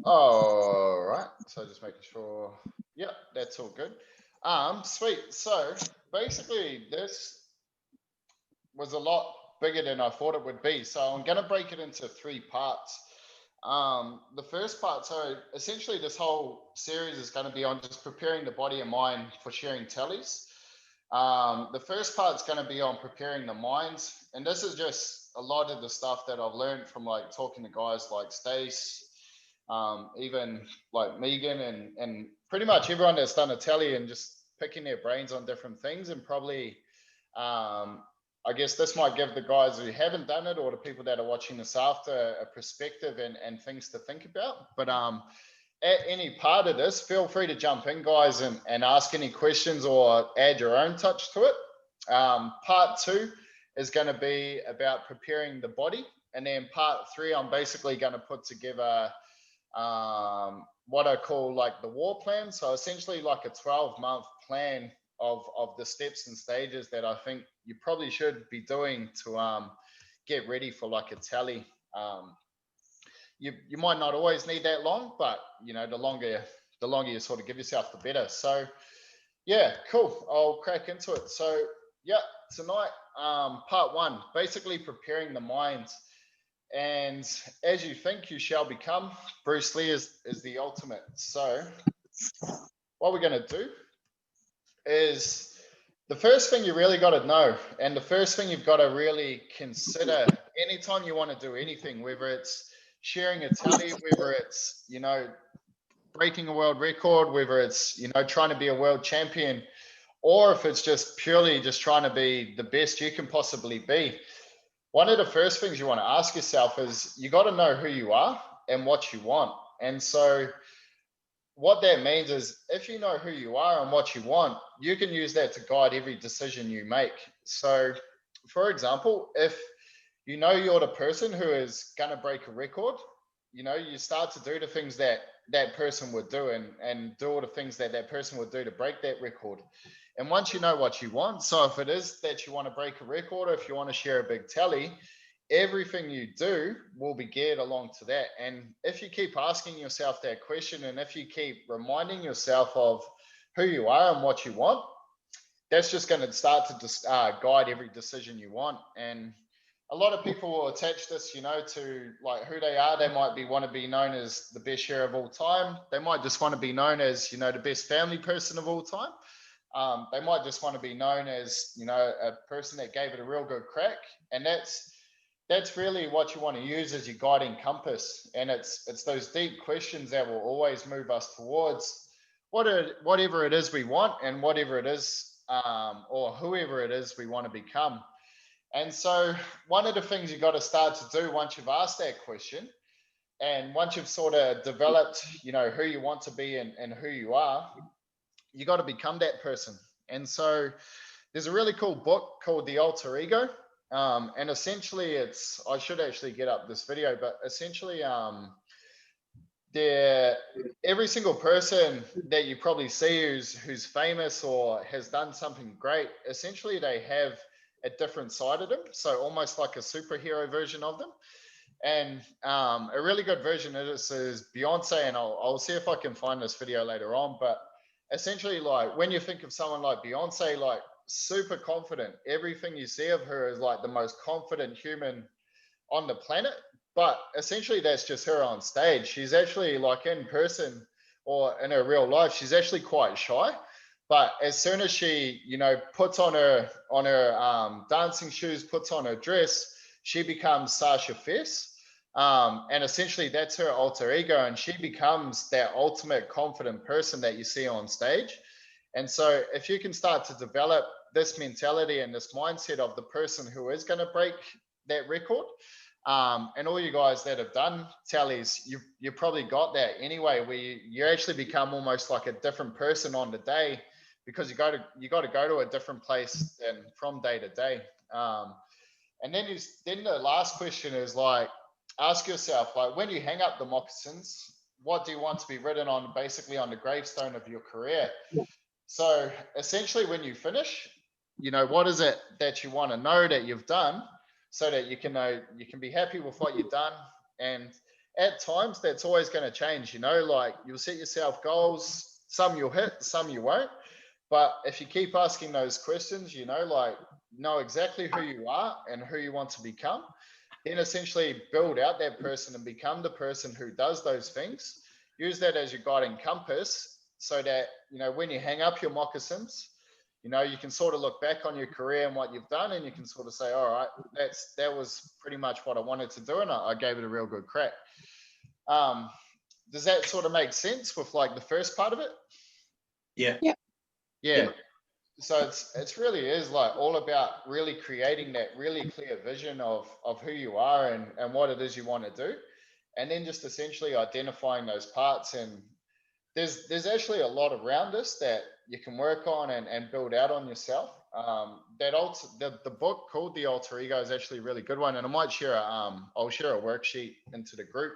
All right, so just making sure. Yep, that's all good. Sweet. So basically, this was a lot bigger than I thought it would be. So I'm going to break it into three parts. The first part, so essentially, this whole series is going to be on just preparing the body and mind for sharing tallies. The first part's going to be on preparing the minds, and this is just a lot of the stuff that I've learned from like talking to guys like Stace, even like Megan, and pretty much everyone that's done a tally, and just picking their brains on different things, and probably I guess this might give the guys who haven't done it or the people that are watching this after a perspective and things to think about. But at any part of this, feel free to jump in, guys, and ask any questions or add your own touch to it. Part two is going to be about preparing the body. And then part three, I'm basically going to put together what I call like the war plan. So essentially like a 12-month plan of the steps and stages that I think you probably should be doing to get ready for like a tally. You might not always need that long, but you know, the longer you sort of give yourself, the better. So yeah, cool. I'll crack into it. So yeah, tonight, part one, basically preparing the mind. And as you think, you shall become. Bruce Lee is the ultimate. So what we're going to do is the first thing you really got to know, and the first thing you've got to really consider anytime you want to do anything, whether it's sharing a tally, whether it's, you know, breaking a world record, whether it's, you know, trying to be a world champion, or if it's just purely just trying to be the best you can possibly be. One of the first things you want to ask yourself is you got to know who you are and what you want. And so what that means is if you know who you are and what you want, you can use that to guide every decision you make. So, for example, if you know you're the person who is going to break a record, you know, you start to do the things that that person would do and do all the things that that person would do to break that record. And once you know what you want, so if it is that you want to break a record, or if you want to share a big tally, everything you do will be geared along to that. And if you keep asking yourself that question, and if you keep reminding yourself of who you are and what you want, that's just going to start to just guide every decision you want. And a lot of people will attach this, you know, to like who they are. They might be want to be known as the best shearer of all time. They might just want to be known as, you know, the best family person of all time. They might just want to be known as, you know, a person that gave it a real good crack. And that's really what you want to use as your guiding compass. And it's those deep questions that will always move us towards whatever it is we want, and whatever it is, or whoever it is we want to become. And so one of the things you've got to start to do once you've asked that question, and once you've sort of developed, you know, who you want to be and who you are, you got to become that person. And so there's a really cool book called The Alter Ego. And essentially it's, I should actually get up this video, but essentially there, every single person that you probably see who's famous or has done something great, essentially they have a different side of them. So almost like a superhero version of them. And a really good version of this is Beyonce, and I'll see if I can find this video later on. But essentially, like when you think of someone like Beyonce, like super confident, everything you see of her is like the most confident human on the planet. But essentially, that's just her on stage. She's actually like in person or in her real life, she's actually quite shy. But as soon as she, you know, puts on her dancing shoes, puts on her dress, she becomes Sasha Fierce. And essentially that's her alter ego, and she becomes that ultimate confident person that you see on stage. And so if you can start to develop this mentality and this mindset of the person who is going to break that record, and all you guys that have done tallies, you probably got that anyway, where you actually become almost like a different person on the day, because you got to go to a different place and from day to day. And then the last question is like, ask yourself, like when you hang up the moccasins, what do you want to be written on, basically on the gravestone of your career? So essentially when you finish, you know, what is it that you want to know that you've done, so that you can know, you can be happy with what you've done. And at times that's always going to change, you know, like you'll set yourself goals, some you'll hit, some you won't. But if you keep asking those questions, you know, like know exactly who you are and who you want to become, then essentially build out that person and become the person who does those things. Use that as your guiding compass so that, you know, when you hang up your moccasins, you know, you can sort of look back on your career and what you've done, and you can sort of say, all right, that was pretty much what I wanted to do, and I gave it a real good crack. Does that sort of make sense with like the first part of it? Yeah. Yeah. Yeah. So it's really is like all about really creating that really clear vision of who you are and what it is you want to do, and then just essentially identifying those parts. And there's actually a lot around this that you can work on and build out on yourself. The book called The Alter Ego is actually a really good one, and I might share I'll share a worksheet into the group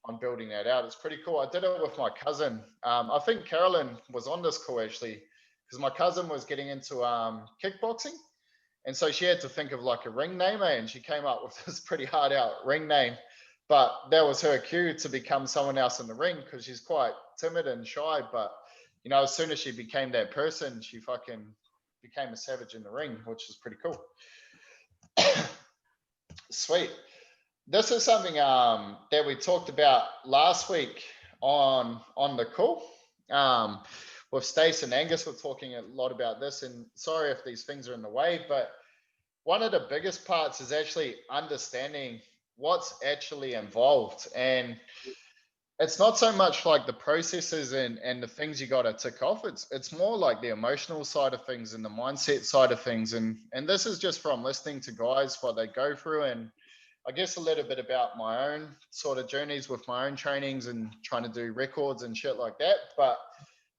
on building that out. It's pretty cool. I did it with my cousin. I think Carolyn was on this call actually, because my cousin was getting into kickboxing, and so she had to think of like a ring name, and she came up with this pretty hard out ring name. But that was her cue to become someone else in the ring, because she's quite timid and shy. But you know, as soon as she became that person, she fucking became a savage in the ring, which is pretty cool. Sweet. This is something that we talked about last week on the call. With Stace and Angus, we're talking a lot about this, and sorry if these things are in the way, but one of the biggest parts is actually understanding what's actually involved. And it's not so much like the processes and the things you got to tick off. It's more like the emotional side of things and the mindset side of things. And this is just from listening to guys, what they go through, and I guess a little bit about my own sort of journeys with my own trainings and trying to do records and shit like that. But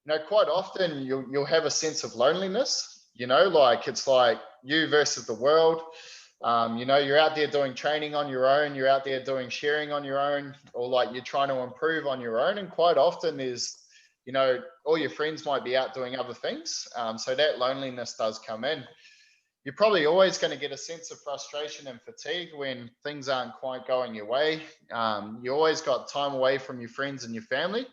you know, quite often you'll have a sense of loneliness. You know, like it's like you versus the world. You know, you're out there doing training on your own. You're out there doing shearing on your own, or like you're trying to improve on your own. And quite often is, you know, all your friends might be out doing other things. So that loneliness does come in. You're probably always going to get a sense of frustration and fatigue when things aren't quite going your way. You always got time away from your friends and your family.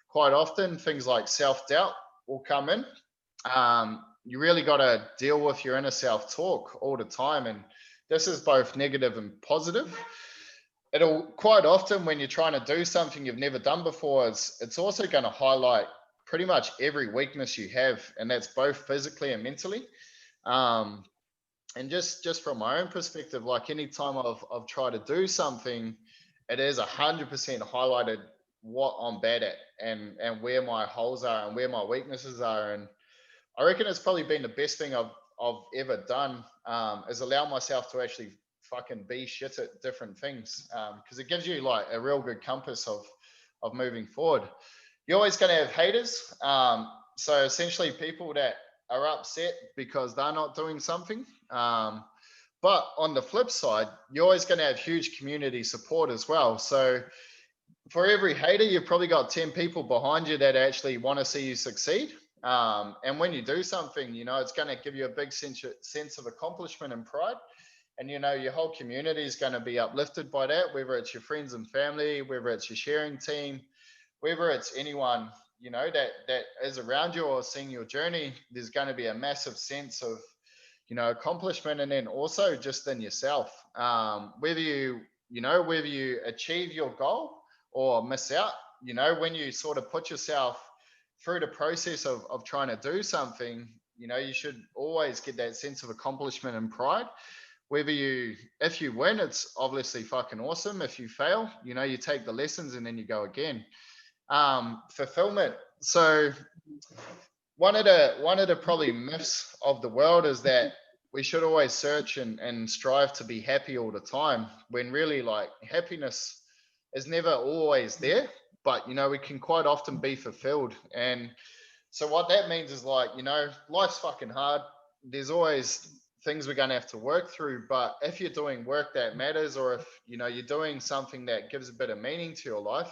Quite often, things like self-doubt will come in. You really got to deal with your inner self-talk all the time. And this is both negative and positive. It'll quite often, when you're trying to do something you've never done before, it's also going to highlight pretty much every weakness you have, and that's both physically and mentally. And just from my own perspective, like any time I've tried to do something, it is 100% highlighted what I'm bad at and where my holes are and where my weaknesses are. And I reckon it's probably been the best thing I've ever done, is allow myself to actually fucking be shit at different things, because it gives you like a real good compass of moving forward. You're always going to have haters. So essentially people that are upset because they're not doing something. But on the flip side, you're always going to have huge community support as well. So for every hater, you've probably got 10 people behind you that actually want to see you succeed. And when you do something, you know, it's going to give you a big sense of accomplishment and pride. And, you know, your whole community is going to be uplifted by that, whether it's your friends and family, whether it's your shearing team, whether it's anyone, you know, that is around you or seeing your journey. There's going to be a massive sense of, you know, accomplishment. And then also just in yourself, whether you achieve your goal or miss out, you know, when you sort of put yourself through the process of trying to do something, you know, you should always get that sense of accomplishment and pride. If you win, it's obviously fucking awesome. If you fail, you know, you take the lessons and then you go again. Fulfillment. So one of the probably myths of the world is that we should always search and strive to be happy all the time, when really like happiness is never always there, but you know, we can quite often be fulfilled. And so what that means is like, you know, life's fucking hard. There's always things we're going to have to work through, but if you're doing work that matters, or if, you know, you're doing something that gives a bit of meaning to your life,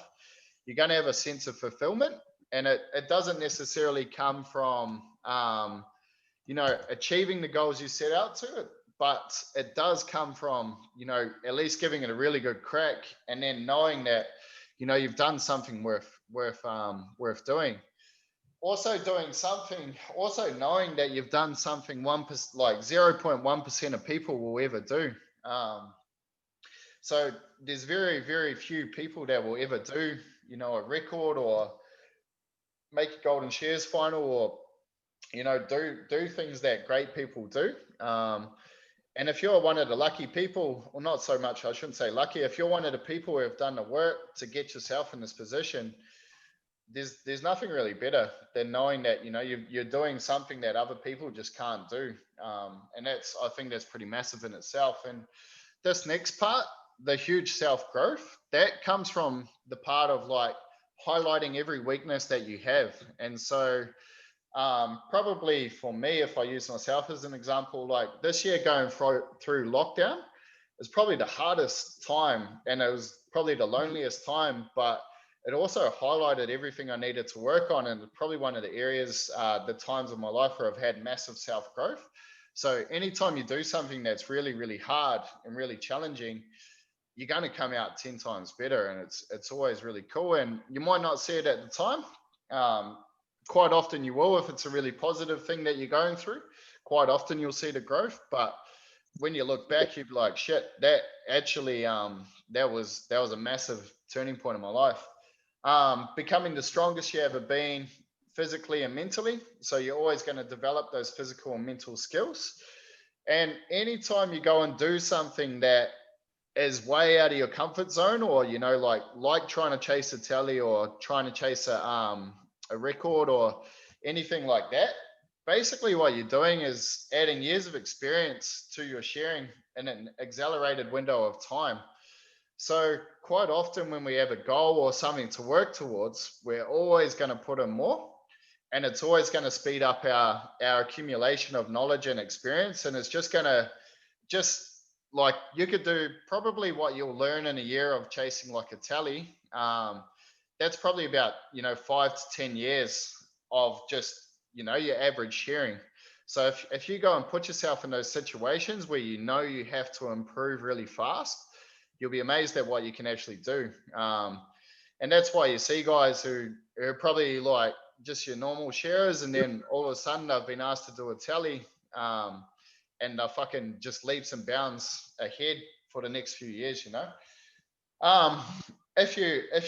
you're going to have a sense of fulfillment. And it doesn't necessarily come from, you know, achieving the goals you set out to, but it does come from, you know, at least giving it a really good crack, and then knowing that you know, you've done something worth doing. Also knowing that you've done something 1%, like 0.1% of people will ever do. So there's very, very few people that will ever do, you know, a record or make a golden shares final, or, you know, do things that great people do. And if you're one of the lucky people, or not so much, I shouldn't say lucky, if you're one of the people who have done the work to get yourself in this position, there's nothing really better than knowing that, you know, you're doing something that other people just can't do. And I think that's pretty massive in itself. And this next part, the huge self-growth, that comes from the part of like highlighting every weakness that you have. And so probably for me, if I use myself as an example, like this year going through lockdown is probably the hardest time, and it was probably the loneliest time, but it also highlighted everything I needed to work on, and probably one of the areas, the times of my life where I've had massive self-growth. So anytime you do something that's really, really hard and really challenging, you're going to come out 10 times better, and it's always really cool. And you might not see it at the time. Quite often you will, if it's a really positive thing that you're going through. Quite often you'll see the growth, but when you look back, you'd be like, shit, that actually that was a massive turning point in my life. Becoming the strongest you ever been physically and mentally. So you're always going to develop those physical and mental skills. And anytime you go and do something that is way out of your comfort zone, or, you know, like trying to chase a tally or trying to chase a record or anything like that, basically what you're doing is adding years of experience to your shearing in an accelerated window of time. So quite often when we have a goal or something to work towards, we're always going to put in more, and it's always going to speed up our accumulation of knowledge and experience. And it's just going to, just like, you could do probably what you'll learn in a year of chasing like a tally. That's probably about, you know, 5 to 10 years of just, you know, your average shearing. So if you go and put yourself in those situations where you know you have to improve really fast, you'll be amazed at what you can actually do. And that's why you see guys who are probably like just your normal shearers, and then all of a sudden they've been asked to do a tally, and they're fucking just leaps and bounds ahead for the next few years, you know. If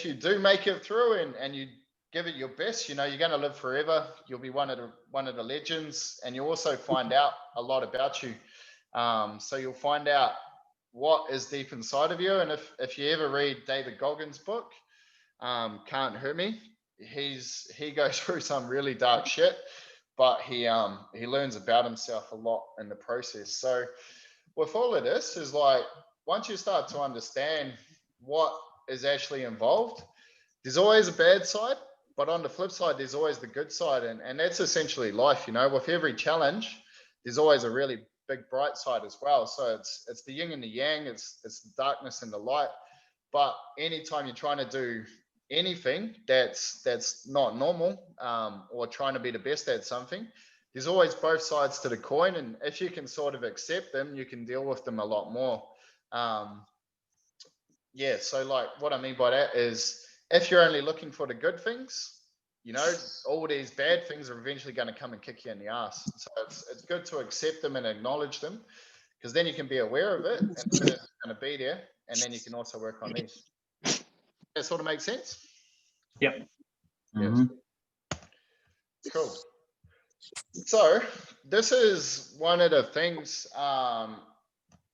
you do make it through and you give it your best, you know, you're going to live forever. You'll be one of the legends, and you also find out a lot about you. So you'll find out what is deep inside of you. And if you ever read David Goggins' book, Can't Hurt Me, he goes through some really dark shit, but he learns about himself a lot in the process. So with all of this is like, once you start to understand what is actually involved, there's always a bad side, but on the flip side, there's always the good side. And that's essentially life, you know. With every challenge, there's always a really big bright side as well. So it's the yin and the yang, it's the darkness and the light. But anytime you're trying to do anything that's not normal, or trying to be the best at something, there's always both sides to the coin. And if you can sort of accept them, you can deal with them a lot more. Yeah, so like what I mean by that is, if you're only looking for the good things, you know, all these bad things are eventually going to come and kick you in the ass. So it's good to accept them and acknowledge them, because then you can be aware of it and it's going to be there, and then you can also work on these. That sort of makes sense? Yep. Yes. Cool. So this is one of the things,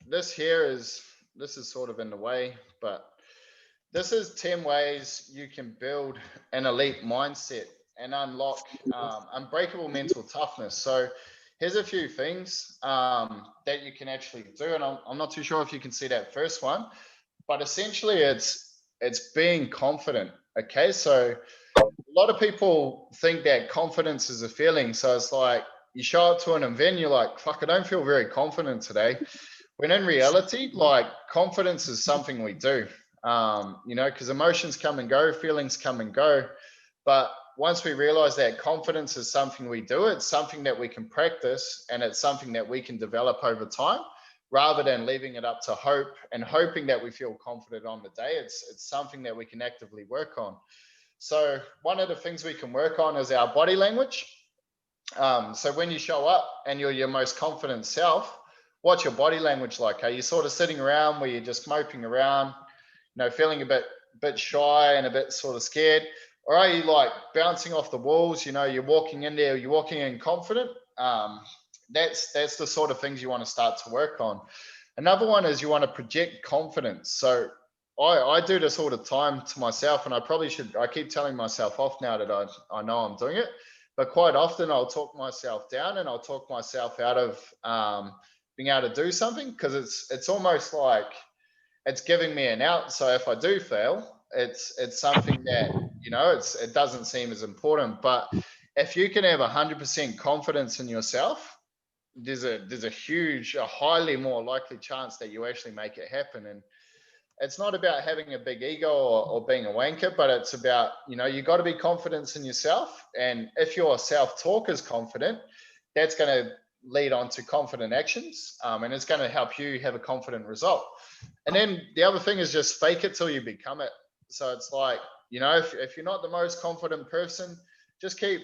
this is sort of in the way, but this is 10 ways you can build an elite mindset and unlock unbreakable mental toughness. So here's a few things that you can actually do. And I'm not too sure if you can see that first one, but essentially it's being confident. Okay, so a lot of people think that confidence is a feeling. So it's like you show up to an event, you're like, fuck, I don't feel very confident today. When in reality, like, confidence is something we do, you know, because emotions come and go, feelings come and go. But once we realize that confidence is something we do, it's something that we can practice, and it's something that we can develop over time. rather than leaving it up to hope and hoping that we feel confident on the day. It's something that we can actively work on. So one of the things we can work on is our body language. So when you show up and you're your most confident self, what's your body language like? Are you sort of sitting around where you're just moping around, feeling a bit shy and a bit sort of scared? Or are you like bouncing off the walls? You're walking in there, you're walking in confident. That's the sort of things you want to start to work on. Another one is you want to project confidence. So I do this all the time to myself, and I probably should. I keep telling myself off now that I know I'm doing it. But quite often I'll talk myself down and I'll talk myself out of being able to do something, because it's almost like it's giving me an out. So if I do fail, it's something that, it doesn't seem as important. But if you can have 100% confidence in yourself, there's a highly more likely chance that you actually make it happen. And it's not about having a big ego or being a wanker, but it's about, you got to be confident in yourself. And if your self-talk is confident, that's going to lead on to confident actions. And it's going to help you have a confident result. And then the other thing is just fake it till you become it. So it's like, if you're not the most confident person, just keep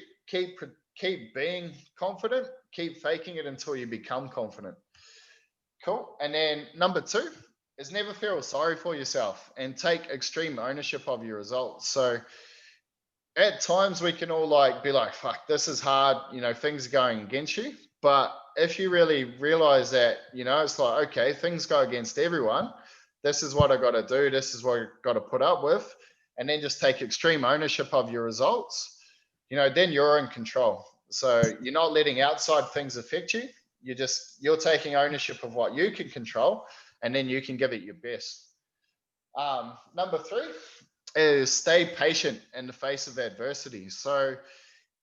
being confident, keep faking it until you become confident. Cool. And then number 2 is never feel sorry for yourself and take extreme ownership of your results. So at times we can all be like, fuck, this is hard, things are going against you. But if you really realize that, it's like, okay, things go against everyone. This is what I got to do. This is what I got to put up with. And then just take extreme ownership of your results, then you're in control. So you're not letting outside things affect you. You're taking ownership of what you can control, and then you can give it your best. Number 3 is stay patient in the face of adversity. So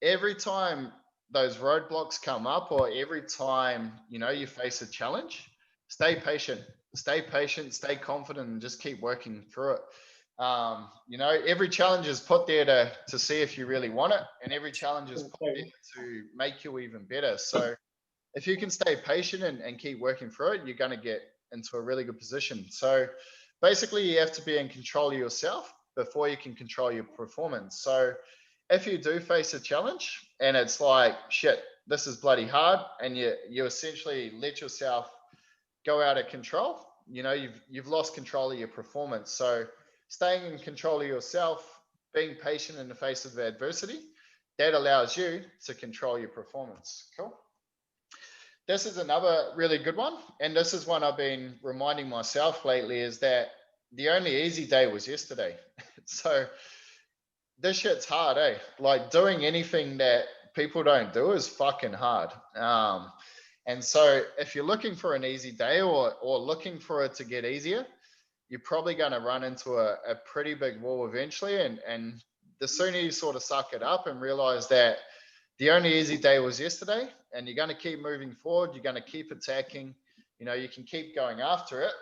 every time those roadblocks come up, or every time, you face a challenge, stay patient, stay confident, and just keep working through it. Every challenge is put there to see if you really want it, and every challenge is put there to make you even better. So if you can stay patient and keep working through it, you're going to get into a really good position. So basically you have to be in control of yourself before you can control your performance. So if you do face a challenge and it's like, shit, this is bloody hard, and you essentially let yourself go out of control, you've lost control of your performance. So staying in control of yourself, being patient in the face of adversity, that allows you to control your performance. Cool. This is another really good one. And this is one I've been reminding myself lately, is that the only easy day was yesterday. So this shit's hard, eh? Like doing anything that people don't do is fucking hard. And so if you're looking for an easy day or looking for it to get easier, you're probably going to run into a pretty big wall eventually. And the sooner you sort of suck it up and realize that the only easy day was yesterday, and you're going to keep moving forward, you're going to keep attacking, you can keep going after it,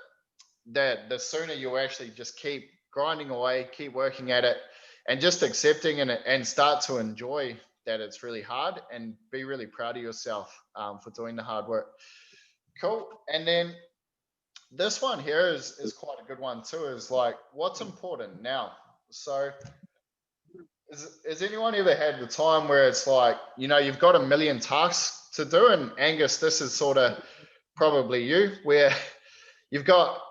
that the sooner you actually just keep grinding away, keep working at it, and just accepting and start to enjoy that it's really hard, and be really proud of yourself for doing the hard work. Cool. And then this one here is quite a good one too, is like, what's important now? So has anyone ever had the time where it's like, you've got a million tasks to do? And Angus, this is sort of probably you, where you got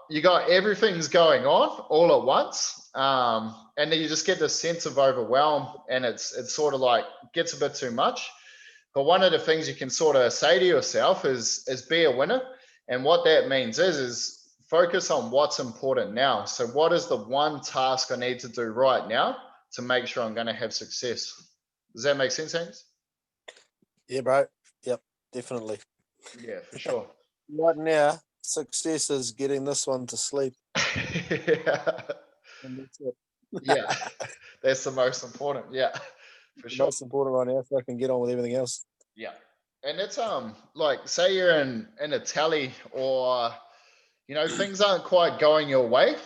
everything's going on all at once, and then you just get this sense of overwhelm, and it's sort of like gets a bit too much. But one of the things you can sort of say to yourself is be a winner. And what that means is focus on what's important now. So what is the one task I need to do right now to make sure I'm going to have success? Does that make sense, Angus? Yeah, bro. Yep, definitely. Yeah, for sure. Right now, success is getting this one to sleep. Yeah. And that's it. Yeah, that's the most important. Yeah, for sure. Most important right now, so I can get on with everything else. Yeah, and it's like, say you're in a tally, or things aren't quite going your way.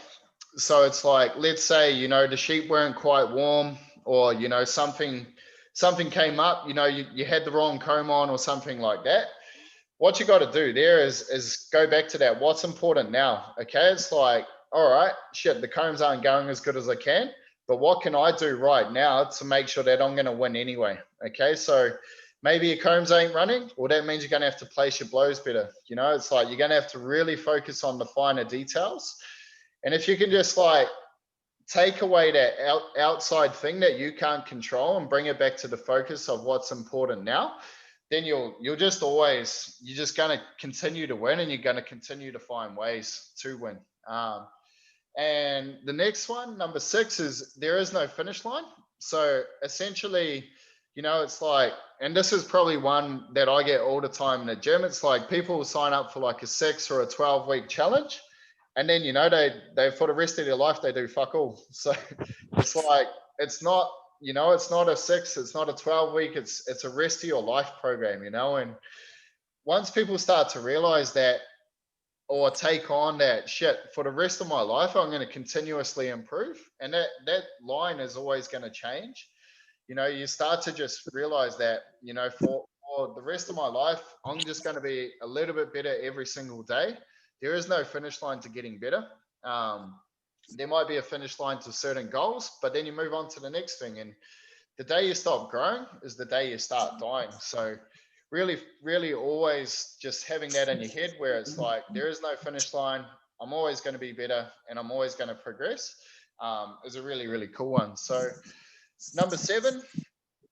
So it's like, let's say the sheep weren't quite warm, or something came up. You had the wrong comb on or something like that. what you got to do there is go back to that. What's important now? Okay. It's like, all right, shit, the combs aren't going as good as I can, but what can I do right now to make sure that I'm going to win anyway? Okay. So maybe your combs ain't running. Well, that means you're going to have to place your blows better. You know, it's like, you're going to have to really focus on the finer details. And if you can just like take away that outside thing that you can't control and bring it back to the focus of what's important now, then you're just always, you're just going to continue to win, and you're going to continue to find ways to win. And the next one, number 6, is there is no finish line. So essentially, you know, it's like, and this is probably one that I get all the time in the gym. It's like people will sign up for like a 6 or a 12-week challenge, and then, you know, they for the rest of their life, they do fuck all. So it's like, it's not, you know, it's not a 6, it's not a 12-week, it's a rest of your life program, you know. And once people start to realize that, or take on that, shit, for the rest of my life, I'm going to continuously improve, and that line is always going to change. You know, you start to just realize that, you know, for the rest of my life, I'm just going to be a little bit better every single day. There is no finish line to getting better. There might be a finish line to certain goals, but then you move on to the next thing. And the day you stop growing is the day you start dying. So really, really always just having that in your head, where it's like, there is no finish line. I'm always going to be better, and I'm always going to progress, is a really, really cool one. So number 7,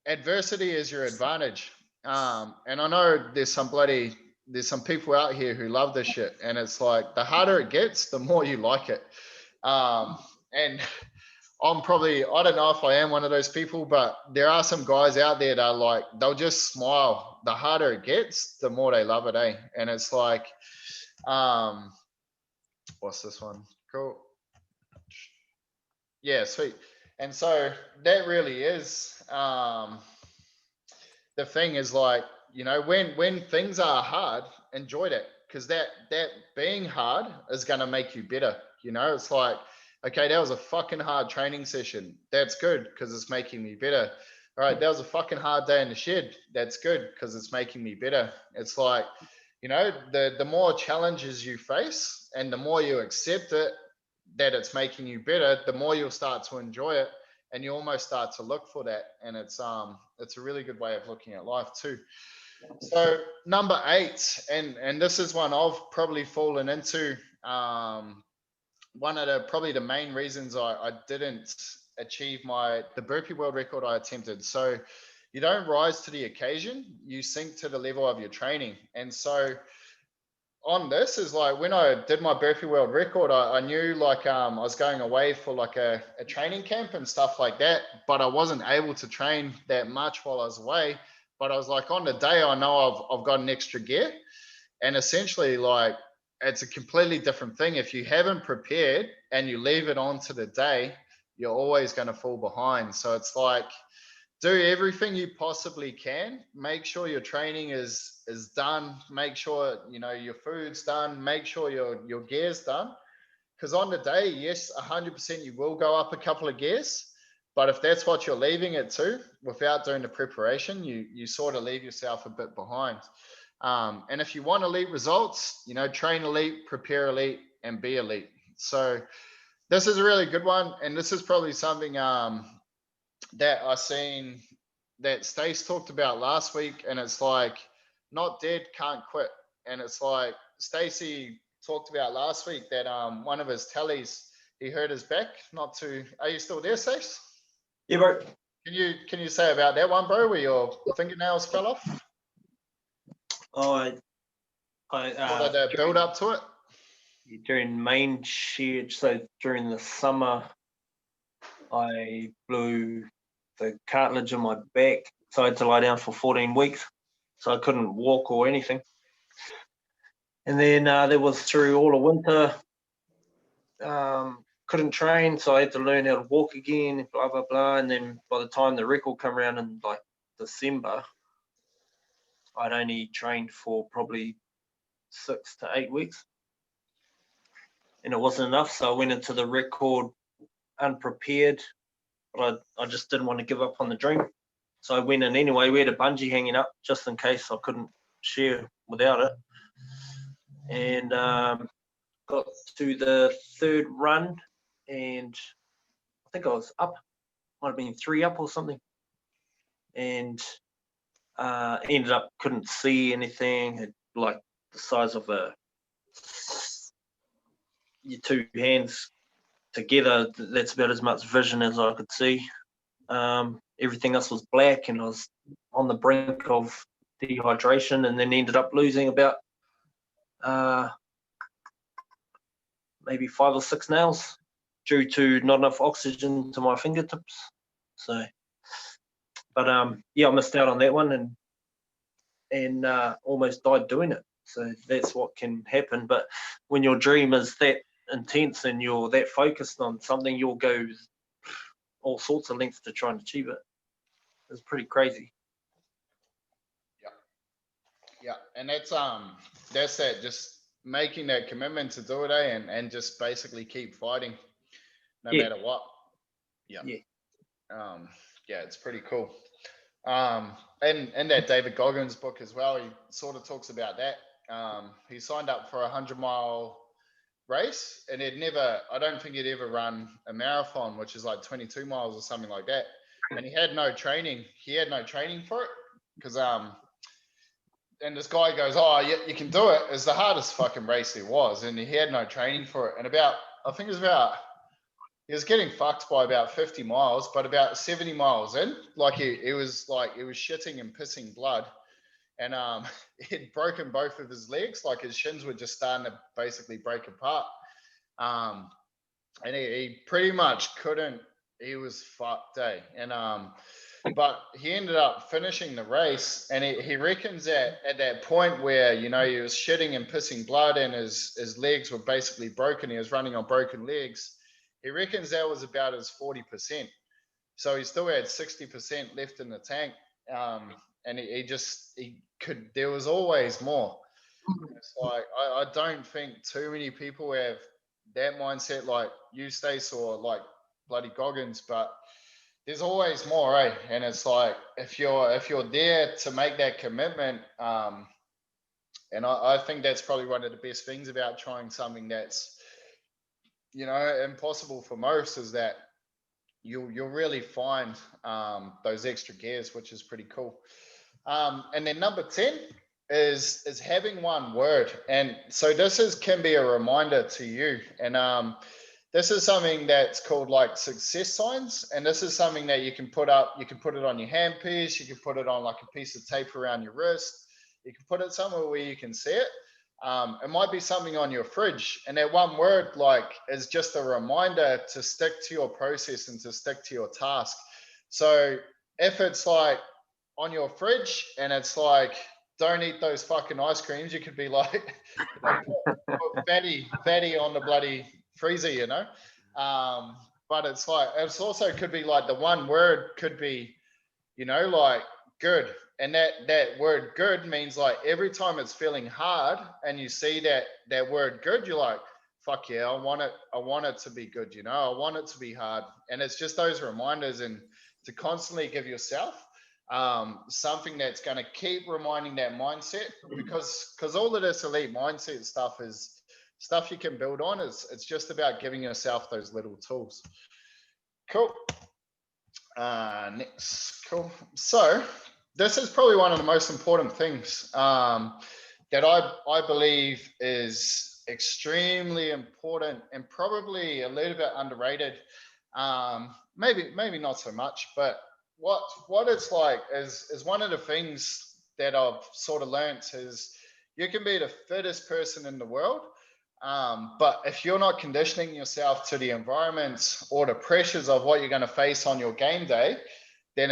adversity is your advantage. And I know there's some people out here who love this shit, and it's like, the harder it gets, the more you like it. And I don't know if I am one of those people, but there are some guys out there that are like, they'll just smile. The harder it gets, the more they love it, eh? And it's like, what's this one? Cool. Yeah, sweet. And so that really is, the thing is like, you know, when things are hard, enjoy that, because that being hard is going to make you better. You know, it's like, okay, that was a fucking hard training session. That's good, because it's making me better. All right, that was a fucking hard day in the shed. That's good, because it's making me better. It's like, you know, the more challenges you face, and the more you accept it, that it's making you better, the more you'll start to enjoy it, and you almost start to look for that. And it's a really good way of looking at life too. So number 8, and this is one I've probably fallen into. One of the main reasons I didn't achieve the burpee world record I attempted. So you don't rise to the occasion, you sink to the level of your training. And so on this is like, when I did my burpee world record, I knew like, I was going away for like a training camp and stuff like that, but I wasn't able to train that much while I was away. But I was like, on the day, I know I've got an extra gear. And essentially, like, it's a completely different thing. If you haven't prepared and you leave it on to the day, you're always going to fall behind. So it's like, do everything you possibly can. Make sure your training is done. Make sure, you know, your food's done. Make sure your gear's done. Because on the day, yes, 100% you will go up a couple of gears. But if that's what you're leaving it to, without doing the preparation, you sort of leave yourself a bit behind. And if you want elite results, you know, train elite, prepare elite, and be elite. So this is a really good one. And this is probably something that I seen that Stace talked about last week, and it's like, not dead, can't quit. And it's like Stacey talked about last week that one of his tallies, he hurt his back. Are you still there, Stace? Yeah, bro. Can you say about that one, bro, where your fingernails fell off? Oh, Or the build up to it? during main shear, so during the summer, I blew the cartilage in my back, so I had to lie down for 14 weeks, so I couldn't walk or anything. And then there was through all of winter, couldn't train, so I had to learn how to walk again, blah, blah, blah. And then by the time the record come around in like December, I'd only trained for probably 6 to 8 weeks. And it wasn't enough, so I went into the record unprepared, but I just didn't want to give up on the dream. So I went in anyway. We had a bungee hanging up just in case I couldn't shear without it. And got to the third run, and I think I was up, might have been 3 up or something, and ended up couldn't see anything. Had like the size of your 2 hands together. That's about as much vision as I could see. Everything else was black, and I was on the brink of dehydration, and then ended up losing about maybe 5 or 6 nails due to not enough oxygen to my fingertips. So, but yeah, I missed out on that one, and almost died doing it. So that's what can happen. But when your dream is that intense and you're that focused on something, you'll go all sorts of lengths to try and achieve it. It's pretty crazy. Yeah, and that's that, just making that commitment to do it, and just basically keep fighting no matter what. Yeah. Yeah, it's pretty cool. And that David Goggins book as well, he sort of talks about that. He signed up for a 100-mile race, and I don't think he'd ever run a marathon, which is like 22 miles or something like that. And he had no training. He had no training for it because and this guy goes, "Oh, yeah, you can do it." It's the hardest fucking race there was, and he had no training for it. And he was getting fucked by about 50 miles, but about 70 miles in, like he was shitting and pissing blood, and he'd broken both of his legs, like his shins were just starting to basically break apart, and he pretty much couldn't. He was fucked, and but he ended up finishing the race, and he reckons that at that point where he was shitting and pissing blood, and his legs were basically broken, he was running on broken legs. He reckons that was about his 40%. So he still had 60% left in the tank. And there was always more. It's like, I don't think too many people have that mindset like you, Stace, or like bloody Goggins, but there's always more, eh? And it's like, if you're there to make that commitment, and I think that's probably one of the best things about trying something that's, impossible for most, is that you'll really find those extra gears, which is pretty cool. And then number 10 is having one word. And so this can be a reminder to you. And this is something that's called like success signs. And this is something that you can put up. You can put it on your handpiece. You can put it on like a piece of tape around your wrist. You can put it somewhere where you can see it. It might be something on your fridge, and that one word is just a reminder to stick to your process and to stick to your task. So if it's like on your fridge and it's like, don't eat those fucking ice creams, you could be like, put fatty on the bloody freezer, but it's also could be like the one word could be, like good. And that word good means like every time it's feeling hard and you see that word good, you're like, fuck yeah, I want it to be good, I want it to be hard. And it's just those reminders, and to constantly give yourself something that's going to keep reminding that mindset, because all of this elite mindset stuff is stuff you can build on. It's just about giving yourself those little tools. Cool. Next. Cool. So this is probably one of the most important things that I believe is extremely important and probably a little bit underrated. Maybe not so much, but what it's like is one of the things that I've sort of learnt is you can be the fittest person in the world, but if you're not conditioning yourself to the environment or the pressures of what you're going to face on your game day, then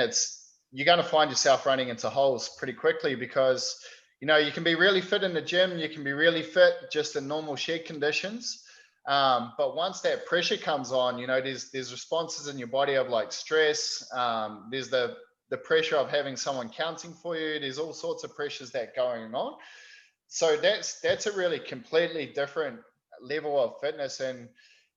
you're going to find yourself running into holes pretty quickly, because you can be really fit in the gym, you can be really fit just in normal shed conditions, but once that pressure comes on, there's responses in your body of like stress, there's the pressure of having someone counting for you, there's all sorts of pressures that going on. So that's a really completely different level of fitness. And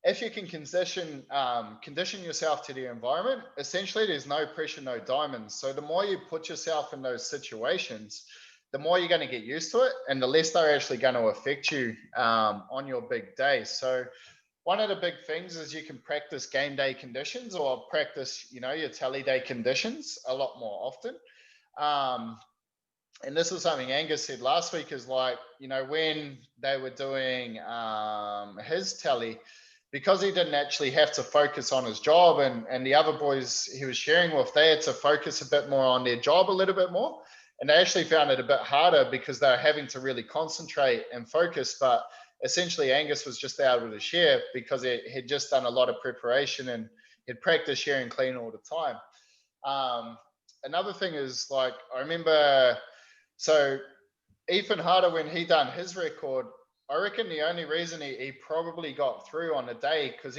if you can condition yourself to the environment, essentially there's no pressure, no diamonds. So the more you put yourself in those situations, the more you're going to get used to it, and the less they're actually going to affect you on your big day. So one of the big things is you can practice game day conditions, or practice, your tally day conditions a lot more often. And this is something Angus said last week, is like, when they were doing his tally, because he didn't actually have to focus on his job, and the other boys he was sharing with, they had to focus a bit more on their job a little bit more. And they actually found it a bit harder because they're having to really concentrate and focus. But essentially Angus was just able to share because he'd just done a lot of preparation and he'd practiced shearing clean all the time. Another thing is, like, I remember, so Ethan Harder, when he done his record, I reckon the only reason he probably got through on the day, because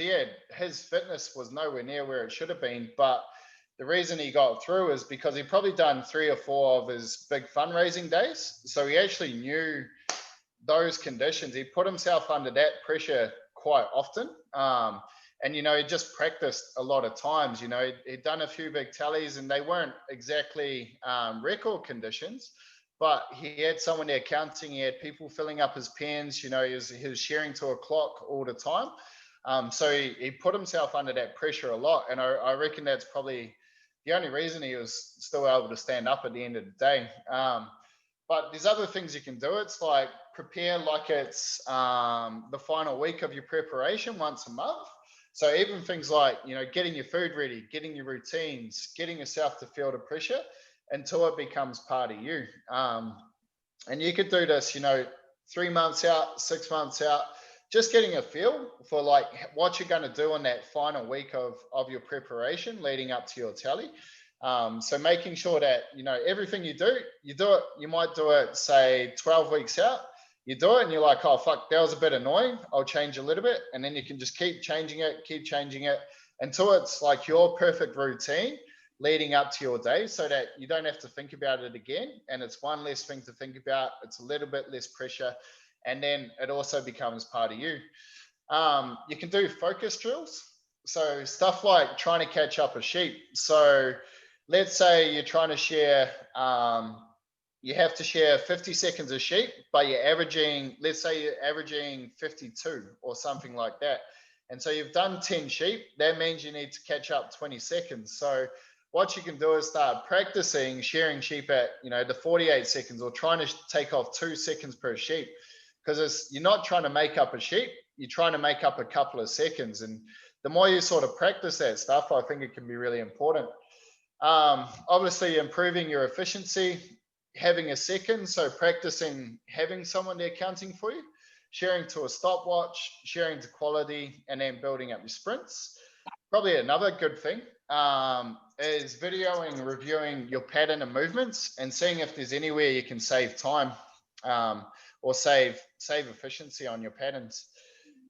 his fitness was nowhere near where it should have been, but the reason he got through is because he probably done 3 or 4 of his big fundraising days. So he actually knew those conditions. He put himself under that pressure quite often. And, he just practiced a lot of times. He'd done a few big tallies, and they weren't exactly record conditions, but he had someone there counting. He had people filling up his pens. He was shearing to a clock all the time. So he put himself under that pressure a lot. And I reckon that's probably the only reason he was still able to stand up at the end of the day. But there's other things you can do. It's like prepare like it's the final week of your preparation once a month. So even things like, getting your food ready, getting your routines, getting yourself to feel the pressure until it becomes part of you. And you could do this, 3 months out, 6 months out, just getting a feel for like what you're going to do in that final week of your preparation leading up to your tally. So making sure that, everything you do it, you might do it, say 12 weeks out, you do it and you're like, oh, fuck, that was a bit annoying. I'll change a little bit. And then you can just keep changing it until it's like your perfect routine leading up to your day, so that you don't have to think about it again. And it's one less thing to think about. It's a little bit less pressure. And then it also becomes part of you. You can do focus drills. So stuff like trying to catch up a sheep. So let's say you're trying to share, you have to share 50 seconds of sheep, but let's say you're averaging 52 or something like that. And so you've done 10 sheep. That means you need to catch up 20 seconds. So what you can do is start practicing shearing sheep at, the 48 seconds, or trying to take off 2 seconds per sheep. Because you're not trying to make up a sheep, you're trying to make up a couple of seconds. And the more you sort of practice that stuff, I think it can be really important. Obviously, improving your efficiency, having a second. So practicing having someone there counting for you, shearing to a stopwatch, shearing to quality, and then building up your sprints. Probably another good thing is videoing, reviewing your pattern and movements, and seeing if there's anywhere you can save time. Or save efficiency on your patterns.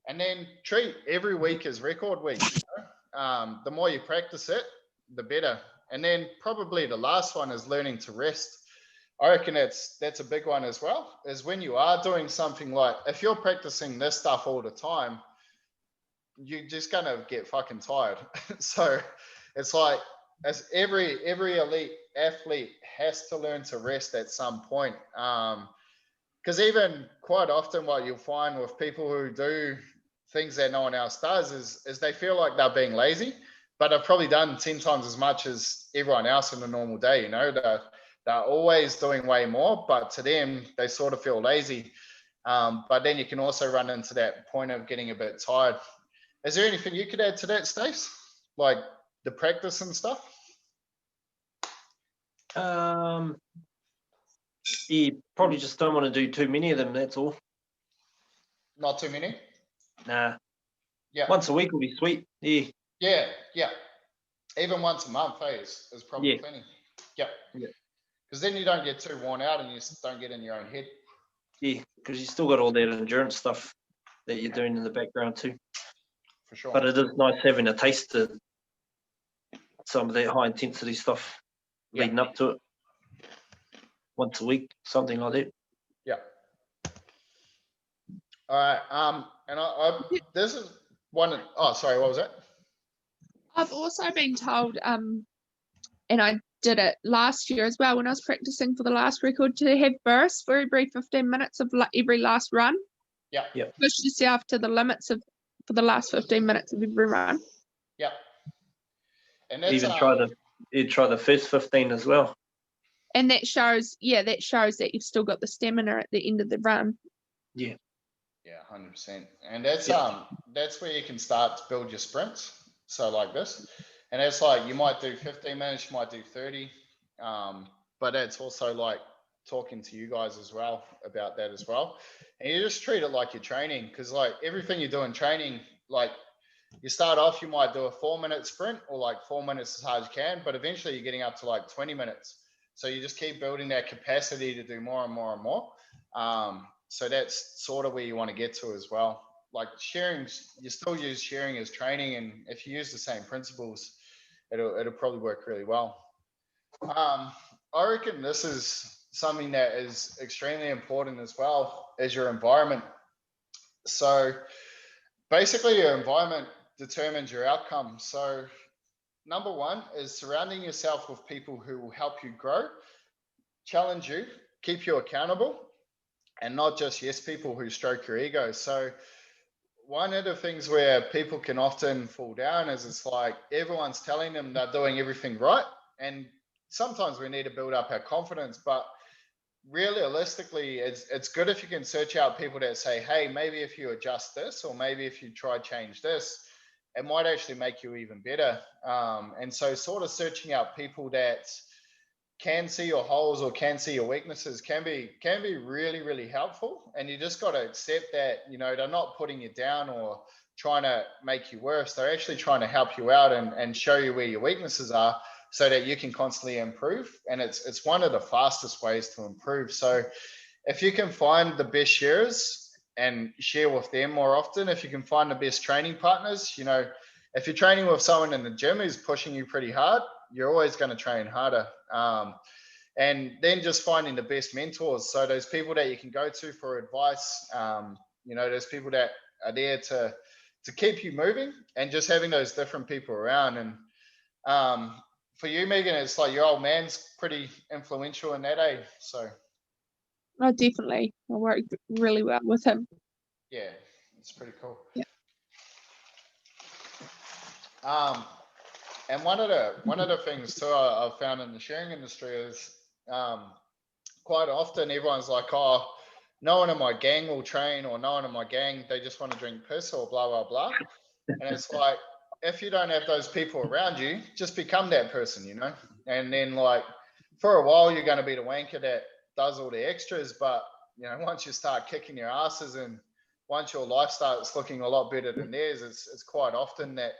And then treat every week as record week. The more you practice it, the better. And then probably the last one is learning to rest. I reckon that's a big one as well, is when you are doing something like, if you're practicing this stuff all the time, you're just gonna get fucking tired. So it's like, as every elite athlete has to learn to rest at some point. Because even quite often what you'll find with people who do things that no one else does is they feel like they're being lazy, but they've probably done 10 times as much as everyone else in a normal day. They're always doing way more, but to them, they sort of feel lazy. But then you can also run into that point of getting a bit tired. Is there anything you could add to that, Stace? Like the practice and stuff? You probably just don't want to do too many of them, that's all. Not too many? Nah. Yeah. Once a week will be sweet. Yeah. Yeah. Even once a month, is probably plenty. Yeah. Because then you don't get too worn out and you don't get in your own head. Yeah, because you still got all that endurance stuff that you're doing in the background too. For sure. But it is nice having a taste of some of that high intensity stuff leading up to it. Once a week, something like that. Yeah. All right. And this is one. Oh, sorry. What was that? I've also been told and I did it last year as well when I was practicing for the last record, to have bursts for every 15 minutes of every last run. Yeah. Yep. Push yourself to the limits of for the last 15 minutes of every run. Yeah. And that's Even try the first 15 as well. And that shows that you've still got the stamina at the end of the run. Yeah. Yeah, 100%. And that's Yep. that's where you can start to build your sprints. So like this, and it's like you might do 15 minutes, you might do 30, but it's also like talking to you guys as well about that as well. And you just treat it like you're training, because like everything you do in training, like you start off, you might do a 4-minute sprint or like 4 minutes as hard as you can, but eventually you're getting up to like 20 minutes. So you just keep building that capacity to do more and more and more. So that's sort of where you want to get to as well. Like shearing, you still use shearing as training, and if you use the same principles, it'll probably work really well. I reckon this is something that is extremely important as well as your environment. So basically your environment determines your outcome. So number one is surrounding yourself with people who will help you grow, challenge you, keep you accountable, and not just yes people who stroke your ego. So one of the things where people can often fall down is it's like everyone's telling them they're doing everything right. And sometimes we need to build up our confidence, but realistically, it's good if you can search out people that say, hey, maybe if you adjust this, or maybe if you try change this, it might actually make you even better. And so sort of searching out people that can see your holes or can see your weaknesses can be really, really helpful. And you just got to accept that, you know, they're not putting you down or trying to make you worse. They're actually trying to help you out and show you where your weaknesses are, so that you can constantly improve. And it's one of the fastest ways to improve. So if you can find the best shearers and share with them more often, if you can find the best training partners, you know, if you're training with someone in the gym who's pushing you pretty hard, you're always going to train harder. And then just finding the best mentors. So those people that you can go to for advice, you know, there's people that are there to keep you moving, and just having those different people around. And for you, Megan, it's like your old man's pretty influential in that, eh? So Oh, definitely. I work really well with him. yeah, it's pretty cool. Yeah. And one of the things too I've found in the shearing industry is quite often everyone's like, oh, no one in my gang will train, or no one in my gang, they just want to drink piss, or blah, blah, blah. And it's like, if you don't have those people around you, just become that person, you know? And then like for a while, you're going to be the wanker that does all the extras. But, you know, once you start kicking your asses, and once your life starts looking a lot better than theirs, it's quite often that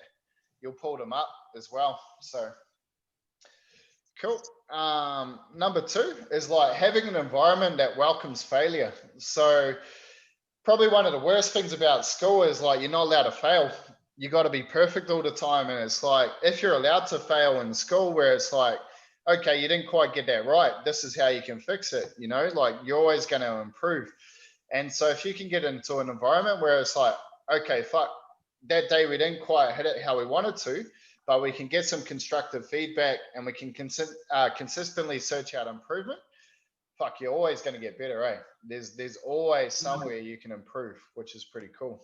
you'll pull them up as well. So cool. Number two is like having an environment that welcomes failure. So probably one of the worst things about school is like you're not allowed to fail. You got to be perfect all the time. And it's like, if you're allowed to fail in school, where it's like, okay, you didn't quite get that right, this is how you can fix it, you know, like you're always going to improve. And so if you can get into an environment where it's like, okay, fuck, that day we didn't quite hit it how we wanted to, but we can get some constructive feedback, and we can consistently search out improvement, fuck, you're always going to get better, eh? There's always somewhere you can improve, which is pretty cool.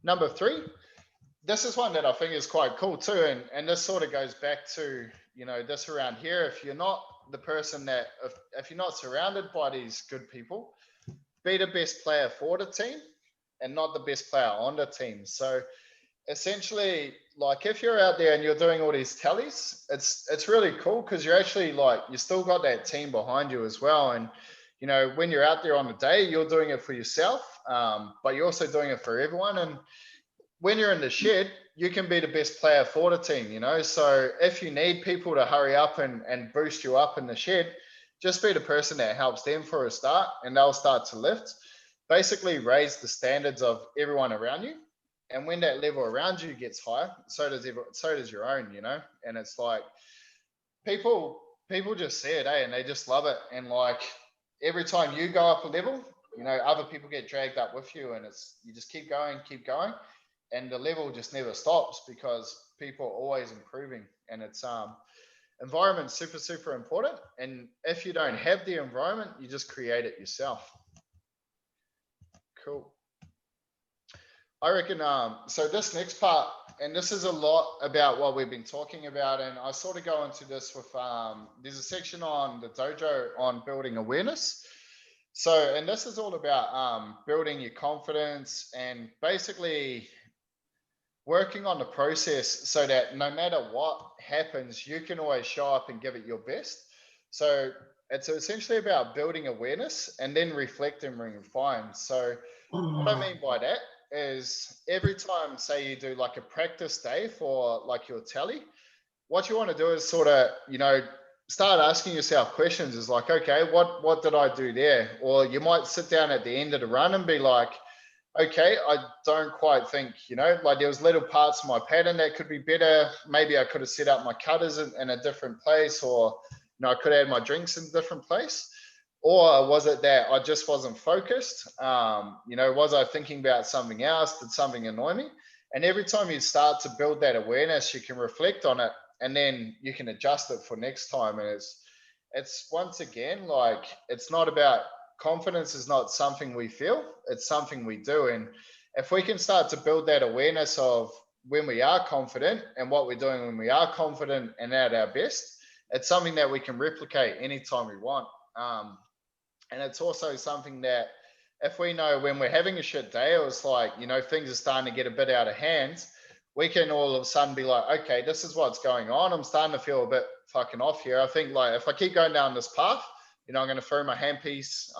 Number three, this is one that I think is quite cool too, and this sort of goes back to, you know, this around here. If you're not the person that, if you're not surrounded by these good people, be the best player for the team and not the best player on the team. So essentially, like if you're out there and you're doing all these tallies, it's really cool, because you're actually like, you still got that team behind you as well. And you know, when you're out there on the day, you're doing it for yourself, but you're also doing it for everyone. And when you're in the shed, you can be the best player for the team, you know. So if you need people to hurry up and boost you up in the shed, just be the person that helps them for a start, and they'll start to lift. Basically raise the standards of everyone around you. And when that level around you gets higher, so does your own, you know. And it's like people just see it, eh? And they just love it. And like every time you go up a level, you know, other people get dragged up with you, and it's, you just keep going. and the level just never stops because people are always improving, and it's environment super important. And if you don't have the environment, you just create it yourself. Cool. I reckon, so this next part, and this is a lot about what we've been talking about, and I sort of go into this with, there's a section on the dojo on building awareness. So, and this is all about building your confidence and basically working on the process so that no matter what happens, you can always show up and give it your best. So it's essentially about building awareness and then reflect and refine. So what I mean by that is every time, say you do like a practice day for like your tally, what you want to do is sort of, you know, start asking yourself questions. Is like, okay, what did I do there? Or you might sit down at the end of the run and be like, okay, I don't quite think, you know, like there was little parts of my pattern that could be better. Maybe I could have set up my cutters in a different place, or, you know, I could have had my drinks in a different place. Or was it that I just wasn't focused? You know, was I thinking about something else? Did something annoy me? And every time you start to build that awareness, you can reflect on it, and then you can adjust it for next time. And it's once again, like, it's not about, confidence is not something we feel, it's something we do. And if we can start to build that awareness of when we are confident and what we're doing when we are confident and at our best, it's something that we can replicate anytime we want. And it's also something that if we know when we're having a shit day, or it's like, you know, things are starting to get a bit out of hand, we can all of a sudden be like, okay, this is what's going on. I'm starting to feel a bit fucking off here. I think, like, if I keep going down this path, you know, I'm going to throw my handpiece.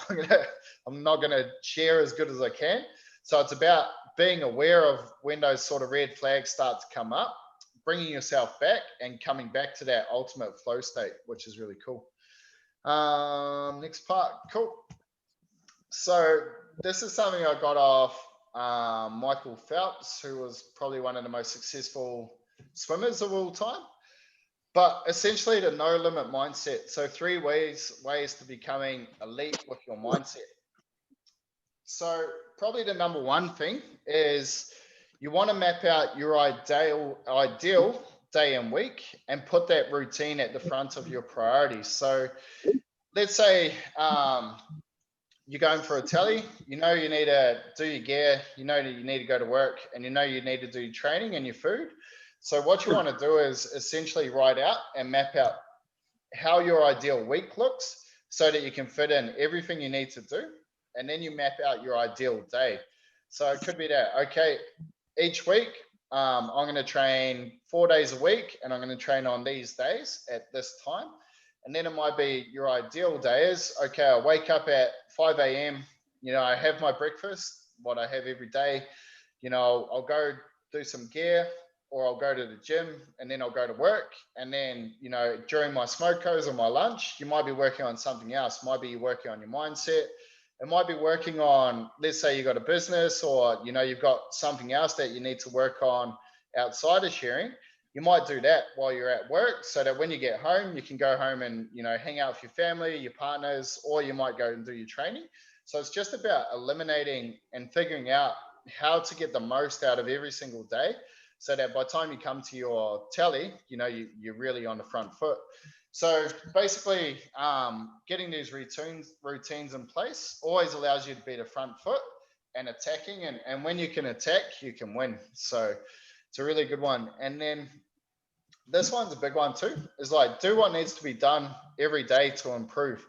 I'm not going to shear as good as I can. So it's about being aware of when those sort of red flags start to come up, bringing yourself back and coming back to that ultimate flow state, which is really cool. Next part, cool. So this is something I got off Michael Phelps, who was probably one of the most successful swimmers of all time. But essentially the no limit mindset. So 3 ways to becoming elite with your mindset. So probably the number one thing is you want to map out your ideal day and week and put that routine at the front of your priorities. So let's say you're going for a tally, you know you need to do your gear, you know that you need to go to work, and you know you need to do your training and your food. So what you want to do is essentially write out and map out how your ideal week looks so that you can fit in everything you need to do. And then you map out your ideal day. So it could be that, okay, each week, I'm going to train 4 days a week, and I'm going to train on these days at this time. And then it might be your ideal day is, okay, I wake up at 5 a.m., you know, I have my breakfast, what I have every day, you know, I'll go do some gear, or I'll go to the gym, and then I'll go to work. And then, you know, during my smokers or my lunch, you might be working on something else. Might be working on your mindset. It might be working on, let's say you got a business, or, you know, you've got something else that you need to work on outside of shearing. You might do that while you're at work, so that when you get home, you can go home and, you know, hang out with your family, your partners, or you might go and do your training. So it's just about eliminating and figuring out how to get the most out of every single day, so that by the time you come to your tally, you know, you're really on the front foot. So basically, getting these routines in place always allows you to be the front foot and attacking. And when you can attack, you can win. So it's a really good one. And then this one's a big one too, is like, do what needs to be done every day to improve.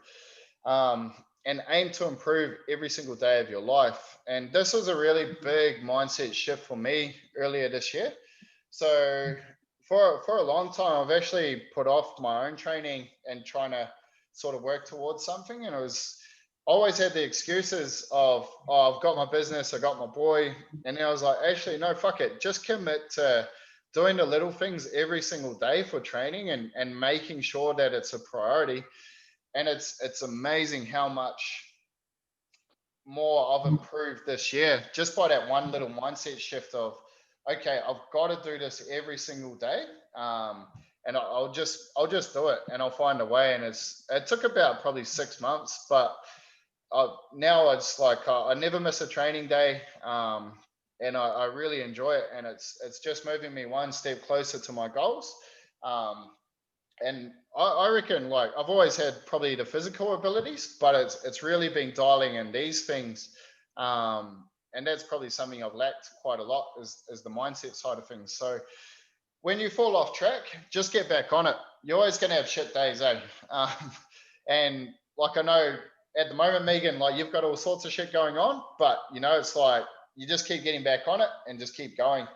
And aim to improve every single day of your life. And this was a really big mindset shift for me earlier this year. So for a long time, I've actually put off my own training and trying to sort of work towards something. And it was always had the excuses of, oh, I've got my business, I got my boy. And then I was like, actually, no, fuck it. Just commit to doing the little things every single day for training, and making sure that it's a priority. And it's amazing how much more I've improved this year just by that one little mindset shift of, okay, I've got to do this every single day. And I'll just do it, and I'll find a way. And it took about probably 6 months, but now it's like, I never miss a training day. and I really enjoy it, and it's just moving me one step closer to my goals. And I reckon, like, I've always had probably the physical abilities, but it's really been dialing in these things. And that's probably something I've lacked quite a lot is the mindset side of things. So when you fall off track, just get back on it. You're always going to have shit days, eh? And like, I know at the moment, Megan, like, you've got all sorts of shit going on, but you know, it's like you just keep getting back on it and just keep going.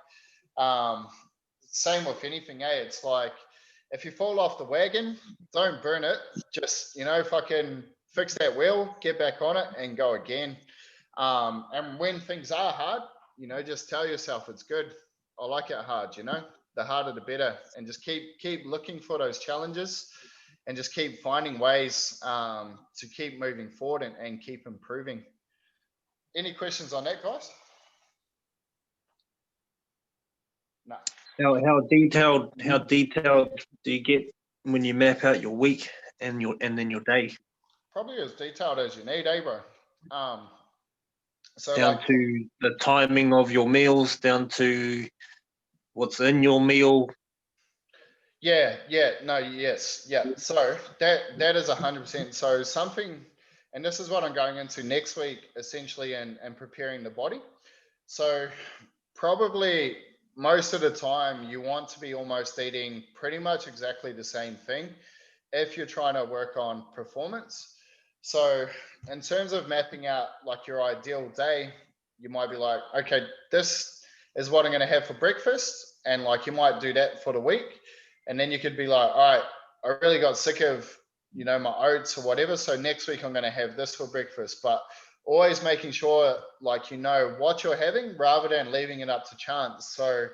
Same with anything, eh? It's like, if you fall off the wagon, don't burn it. Just, you know, fucking fix that wheel, get back on it, and go again. And when things are hard, you know, just tell yourself it's good. I like it hard, you know, the harder the better. And just keep looking for those challenges and just keep finding ways to keep moving forward and keep improving. Any questions on that, guys? No. How detailed do you get when you map out your week and then your day? Probably as detailed as you need, eh, bro? So Down like, to the timing of your meals, down to what's in your meal. yeah, yes. So that is 100%. So something, and this is what I'm going into next week, essentially, and preparing the body. So probably most of the time you want to be almost eating pretty much exactly the same thing if you're trying to work on performance. So in terms of mapping out like your ideal day, you might be like, okay, this is what I'm going to have for breakfast. And like, you might do that for the week. And then you could be like, all right, I really got sick of, you know, my oats or whatever. So next week I'm going to have this for breakfast. But always making sure like you know what you're having rather than leaving it up to chance. So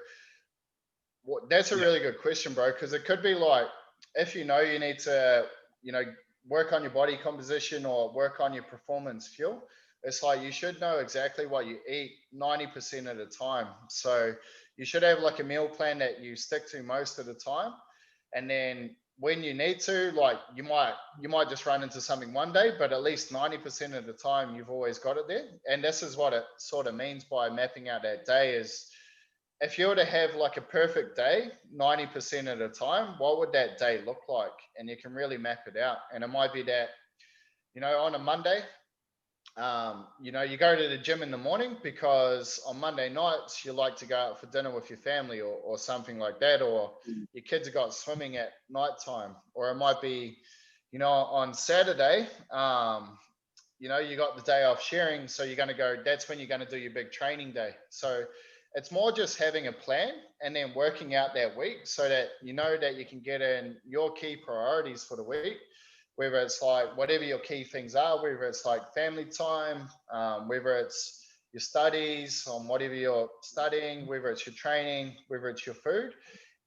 that's a really good question, bro, because it could be like, if you know you need to, you know, work on your body composition or work on your performance fuel, it's like you should know exactly what you eat 90% of the time. So you should have like a meal plan that you stick to most of the time. And then when you need to, like, you might just run into something one day, but at least 90% of the time you've always got it there. And this is what it sort of means by mapping out that day is, if you were to have like a perfect day 90% of the time, what would that day look like? And you can really map it out. And it might be that, you know, on a Monday, you know, you go to the gym in the morning because on Monday nights you like to go out for dinner with your family or something like that, or your kids have got swimming at nighttime, or it might be, you know, on Saturday, you know, you got the day off shearing, so you're going to go, that's when you're going to do your big training day. So it's more just having a plan and then working out that week so that you know that you can get in your key priorities for the week, whether it's like whatever your key things are, whether it's like family time, whether it's your studies on whatever you're studying, whether it's your training, whether it's your food.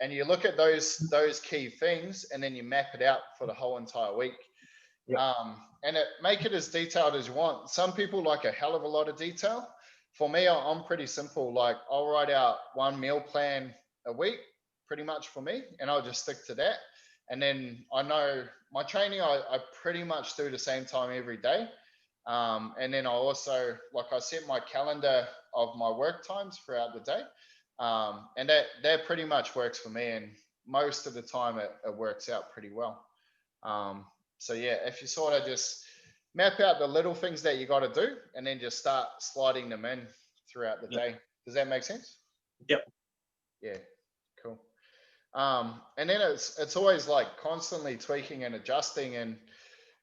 And you look at those key things and then you map it out for the whole entire week. Yep. And make it as detailed as you want. Some people like a hell of a lot of detail. For me, I'm pretty simple. Like, I'll write out one meal plan a week, pretty much for me, and I'll just stick to that. And then I know my training, I pretty much do the same time every day. And then I also, like, I set my calendar of my work times throughout the day. And that pretty much works for me. And most of the time it works out pretty well. So yeah, if you sort of just map out the little things that you got to do and then just start sliding them in throughout the day. Does that make sense? Yep. Yeah, cool. And then it's always like constantly tweaking and adjusting, and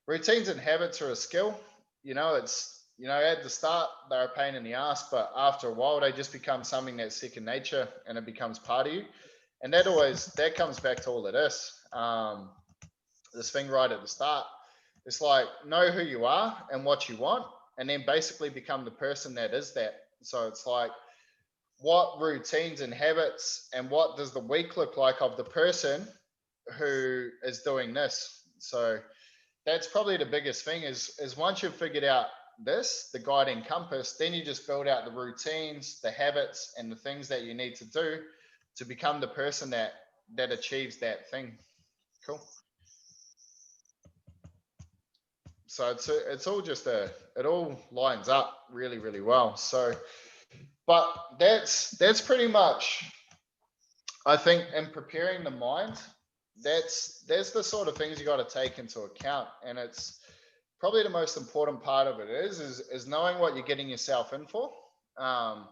routines and habits are a skill. You know, it's, you know, at the start they're a pain in the ass, but after a while they just become something that's second nature and it becomes part of you. And that comes back to all of this. This thing right at the start. It's like, know who you are and what you want, and then basically become the person that is that. So it's like, what routines and habits and what does the week look like of the person who is doing this? So that's probably the biggest thing is once you've figured out this, the guiding compass, then you just build out the routines, the habits, and the things that you need to do to become the person that achieves that thing. Cool. So it's all just it all lines up really, really well. So but that's pretty much, I think, in preparing the mind, that's the sort of things you got to take into account, and it's probably the most important part of it is knowing what you're getting yourself in for. A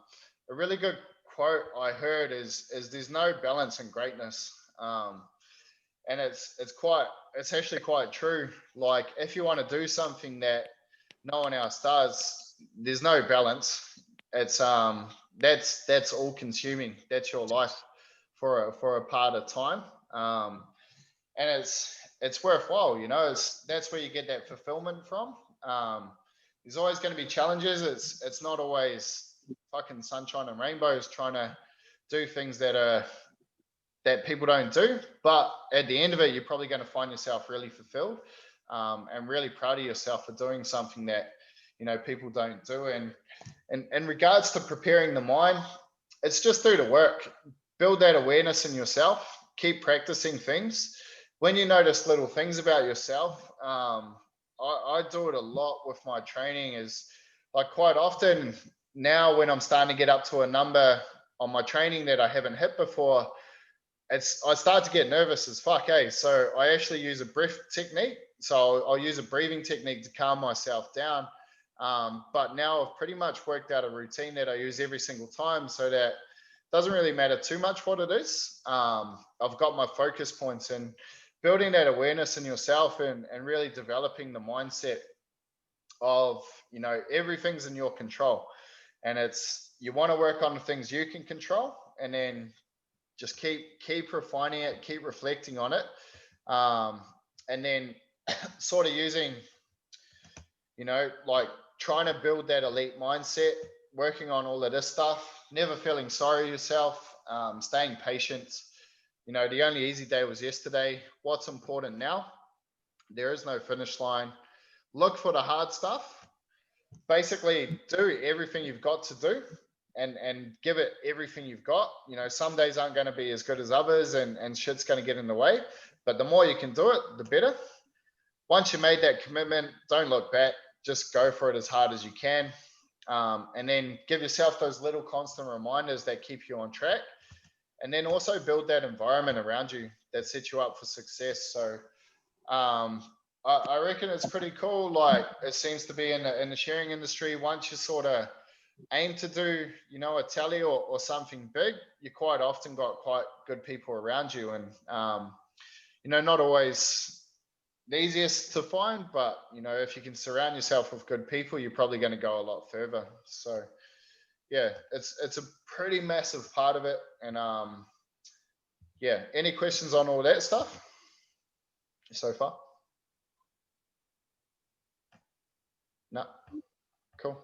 really good quote I heard is there's no balance in greatness, and it's actually quite true. Like, if you want to do something that no one else does, there's no balance. It's that's all consuming. That's your life for a part of time, and it's worthwhile. You know, that's where you get that fulfillment from. There's always going to be challenges. It's not always fucking sunshine and rainbows trying to do things that people don't do, but at the end of it, you're probably going to find yourself really fulfilled, and really proud of yourself for doing something that, you know, people don't do. And in regards to preparing the mind, it's just do the work, build that awareness in yourself, keep practicing things. When you notice little things about yourself, I do it a lot with my training. Is like, quite often now when I'm starting to get up to a number on my training that I haven't hit before, I start to get nervous as fuck, so I actually use a breath technique. So I'll use a breathing technique to calm myself down. But now I've pretty much worked out a routine that I use every single time, so that it doesn't really matter too much what it is. I've got my focus points, and building that awareness in yourself, and really developing the mindset of, you know, everything's in your control, and you want to work on the things you can control, and then just keep refining it, keep reflecting on it, and then sort of using, you know, like trying to build that elite mindset, working on all of this stuff, never feeling sorry yourself, staying patient. You know, the only easy day was yesterday. What's important now? There is no finish line. Look for the hard stuff. Basically, do everything you've got to do, and give it everything you've got. You know, some days aren't going to be as good as others, and shit's going to get in the way. But the more you can do it, the better. Once you made that commitment, don't look back. Just go for it as hard as you can. And then give yourself those little constant reminders that keep you on track. And then also build that environment around you that sets you up for success. So I reckon it's pretty cool. Like, it seems to be in the shearing industry, once you sort of aim to do, you know, a tally or something big, you quite often got quite good people around you. And, you know, not always the easiest to find, but, you know, if you can surround yourself with good people, you're probably going to go a lot further. So yeah, it's a pretty massive part of it. And yeah, any questions on all that stuff so far? No. Cool.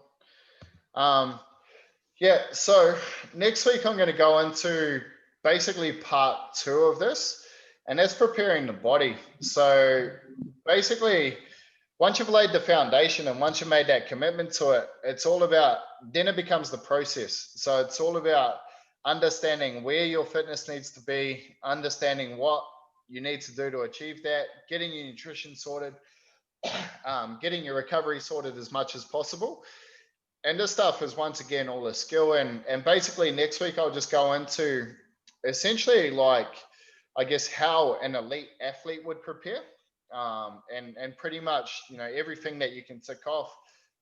Yeah, so next week I'm going to go into basically part 2 of this, and that's preparing the body. So basically, once you've laid the foundation and once you've made that commitment to it, it's all about, then it becomes the process. So it's all about understanding where your fitness needs to be, understanding what you need to do to achieve that, getting your nutrition sorted, getting your recovery sorted as much as possible. And this stuff is, once again, all a skill. And basically next week I'll just go into essentially, like, I guess, how an elite athlete would prepare, and pretty much, you know, everything that you can tick off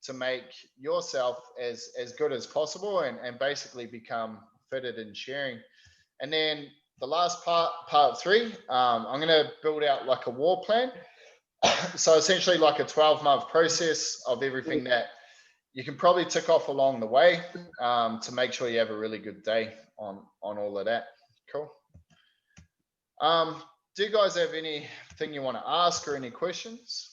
to make yourself as good as possible, and basically become fitted in shearing. And then the last part 3, I'm going to build out like a war plan. So essentially like a 12-month process of everything that you can probably tick off along the way, to make sure you have a really good day on all of that. Cool. Do you guys have anything you want to ask or any questions?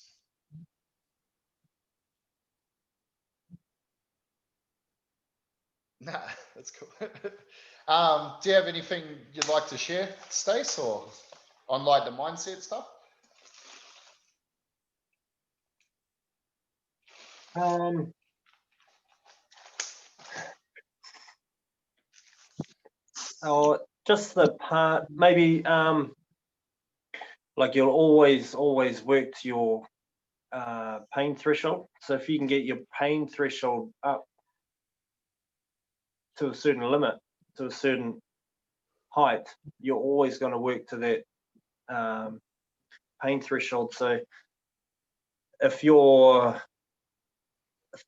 Nah, that's cool. Do you have anything you'd like to share, Stace, or on like the mindset stuff? Or just the part, maybe, like, you'll always work to your pain threshold. So if you can get your pain threshold up to a certain limit, to a certain height, you're always going to work to that pain threshold. So if your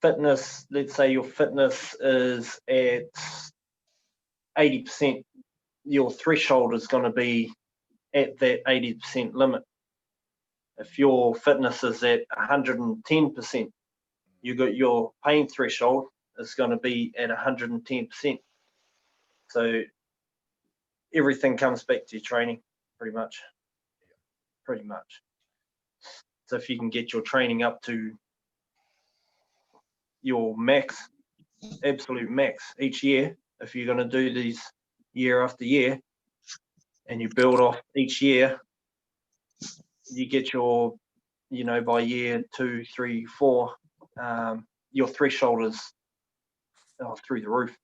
fitness, let's say your fitness is at 80%, your threshold is going to be at that 80% limit. If your fitness is at 110%, you got your pain threshold is going to be at 110%. So everything comes back to your training, pretty much. So if you can get your training up to your max, absolute max each year, if you're going to do these year after year, and you build off each year, you get your, by year 2, 3, 4, your threshold is through the roof.